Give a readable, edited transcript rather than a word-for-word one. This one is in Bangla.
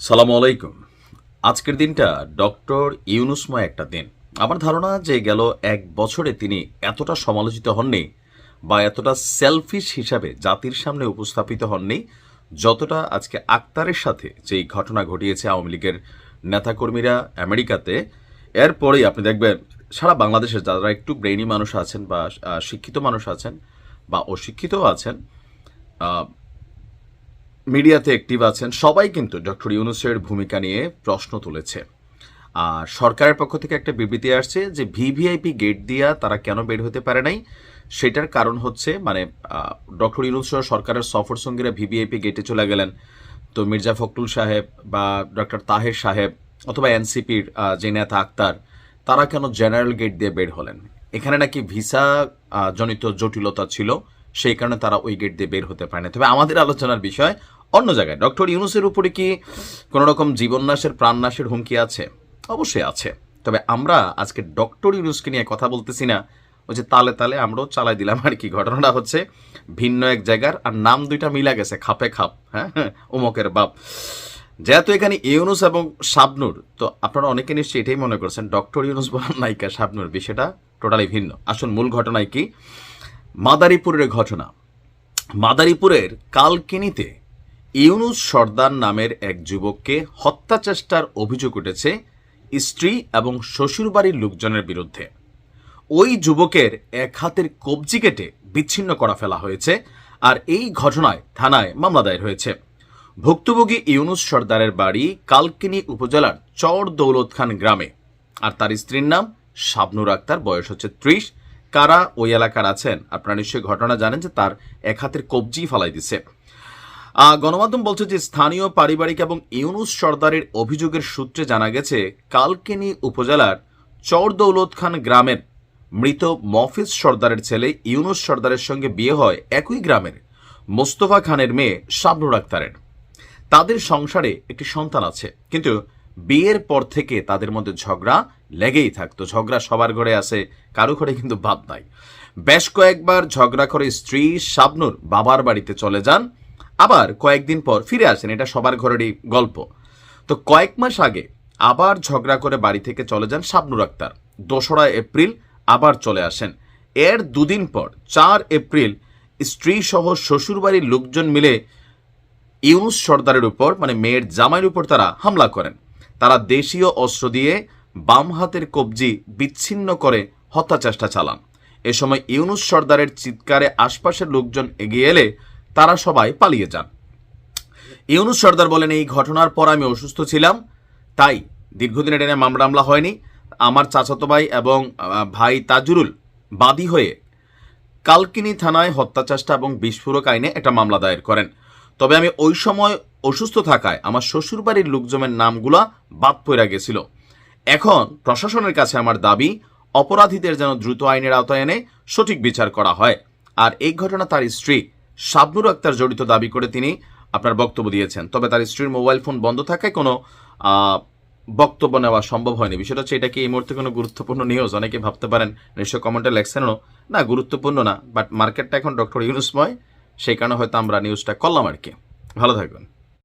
সালামু আলাইকুম। আজকের দিনটা ডক্টর ইউনুসময় একটা দিন। আমার ধারণা যে গেল এক বছরে তিনি এতটা সমালোচিত হননি বা এতটা সেলফিশ হিসাবে জাতির সামনে উপস্থাপিত হননি, যতটা আজকে আক্তারের সাথে যেই ঘটনা ঘটিয়েছে আওয়ামী লীগের নেতাকর্মীরা আমেরিকাতে। এরপরেই আপনি দেখবেন সারা বাংলাদেশের যারা একটু ব্রেইনি মানুষ আছেন বা শিক্ষিত মানুষ আছেন বা অশিক্ষিতও আছেন, মিডিয়াতে অ্যাক্টিভ আছেন, সবাই কিন্তু ডক্টর ইউনূসের ভূমিকা নিয়ে প্রশ্ন তুলেছে। আর সরকারের পক্ষ থেকে একটা বিবৃতি আসছে যে ভিভিআইপি গেট দিয়া তারা কেন বের হতে পারে নাই, সেটার কারণ হচ্ছে ডক্টর ইউনূস সরকারের সফর সঙ্গীরা ভিভিআইপি গেটে চলে গেলেন। তো মির্জা ফখরুল সাহেব বা ডক্টর তাহের সাহেব অথবা এনসিপির যে নেতা আক্তার, তারা কেন জেনারেল গেট দিয়ে বের হলেন? এখানে নাকি ভিসা জনিত জটিলতা ছিল, সেই কারণে তারা ওই গেট দিয়ে বের হতে পারে না। তবে আমাদের আলোচনার বিষয় অন্য জায়গায়। ডক্টর ইউনূসের উপরে কি কোনো রকম জীবননাশের প্রাণনাশের হুমকি আছে? অবশ্যই আছে। তবে আমরা আজকে ডক্টর ইউনূসকে নিয়ে কথা বলতেছি না, ওই যে তালে তালে আমরাও চালাই দিলাম আর কি। ঘটনাটা হচ্ছে ভিন্ন এক জায়গার, আর নাম দুইটা মিলা গেছে খাপে খাপ। হ্যাঁ, উমকের বাপ। যেহেতু এখানে ইউনূস এবং শাবনূর, তো আপনারা অনেকে নিশ্চয়ই এটাই মনে করছেন ডক্টর ইউনূস বলার নায়িকা শাবনূর, বিষয়টা টোটালি ভিন্ন। আসুন মূল ঘটনায় কি? মাদারীপুরের ঘটনা। মাদারীপুরের কালকিনিতে ইউনূস সর্দার নামের এক যুবককে হত্যা চেষ্টার অভিযোগ উঠেছে স্ত্রী এবং শ্বশুরবাড়ির লোকজনের বিরুদ্ধে। ওই যুবকের এক হাতের কবজি কেটে বিচ্ছিন্ন করা ফেলা হয়েছে, আর এই ঘটনায় থানায় মামলা দায়ের হয়েছে। ভুক্তভোগী ইউনূস সর্দারের বাড়ি কালকিনি উপজেলার চর দৌলত খান গ্রামে, আর তার স্ত্রীর নাম শাবনূর আক্তার, বয়স হচ্ছে 30। কারা ওই এলাকার আছেন আপনারা নিশ্চয়ই ঘটনা জানেন যে তার এক হাতের কবজি ফালাই দিছে। গণমাধ্যম বলছে যে স্থানীয় পারিবারিক এবং ইউনূস সর্দারের অভিযোগের সূত্রে জানা গেছে কালকিনি উপজেলার চর দৌলত খান গ্রামের মৃত মফিজ সর্দারের ছেলে ইউনূস সর্দারের সঙ্গে বিয়ে হয় একই গ্রামের মোস্তফা খানের মেয়ে শাবনূর আক্তারের। তাদের সংসারে একটি সন্তান আছে, কিন্তু বিয়ের পর থেকে তাদের মধ্যে ঝগড়া লেগেই থাকতো। ঝগড়া সবার ঘরে আছে, কারো ঘরে কিন্তু বাদ নাই। বেশ কয়েকবার ঝগড়া করে স্ত্রী শাবনূর বাবার বাড়িতে চলে যান, আবার কয়েকদিন পর ফিরে আসেন। এটা সবার ঘরেরই গল্প। তো কয়েক মাস আগে আবার ঝগড়া করে বাড়ি থেকে চলে যান শাবনূর আক্তার। 2রা এপ্রিল আবার চলে আসেন। এর দুদিন পর 4 এপ্রিল স্ত্রী সহ শ্বশুরবাড়ির লোকজন মিলে ইউনূস সর্দারের উপর, মেয়ের জামাইয়ের উপর তারা হামলা করেন। তারা দেশীয় অস্ত্র দিয়ে বাম হাতের কবজি বিচ্ছিন্ন করে হত্যা চেষ্টা চালান। এ সময় ইউনূস সর্দারের চিৎকারে আশপাশের লোকজন এগিয়ে এলে তারা সবাই পালিয়ে যান। ইউনূস সর্দার বলেন, এই ঘটনার পর আমি অসুস্থ ছিলাম, তাই দীর্ঘদিন এটা নিয়ে মামলা হয়নি। আমার চাচাতো ভাই এবং ভাই তাজুরুল বাদী হয়ে কালকিনি থানায় হত্যা চেষ্টা এবং বিস্ফোরক আইনে একটা মামলা দায়ের করেন। তবে আমি ওই সময় অসুস্থ থাকায় আমার শ্বশুরবাড়ির লোকজনের নামগুলা বাদ পড়ে গেছিল। এখন প্রশাসনের কাছে আমার দাবি, অপরাধীদের যেন দ্রুত আইনের আওতায় এনে সঠিক বিচার করা হয়। আর এই ঘটনা তার স্ত্রী শাবনূর আক্তার জড়িত দাবি করে তিনি আপনার বক্তব্য দিয়েছেন। তবে তার স্ত্রীর মোবাইল ফোন বন্ধ থাকায় কোনো বক্তব্য নেওয়া সম্ভব হয়নি। বিষয়টা হচ্ছে, এটা কি এই মুহূর্তে কোনো গুরুত্বপূর্ণ নিউজ? অনেকে ভাবতে পারেন, নিশ্চয় কমেন্টে লেখছেনও, না গুরুত্বপূর্ণ না, বাট মার্কেটটা এখন ডক্টর ইউনূসময়, সেই কারণে হয়তো আমরা নিউজটা করলাম আর কি। ভালো থাকবেন।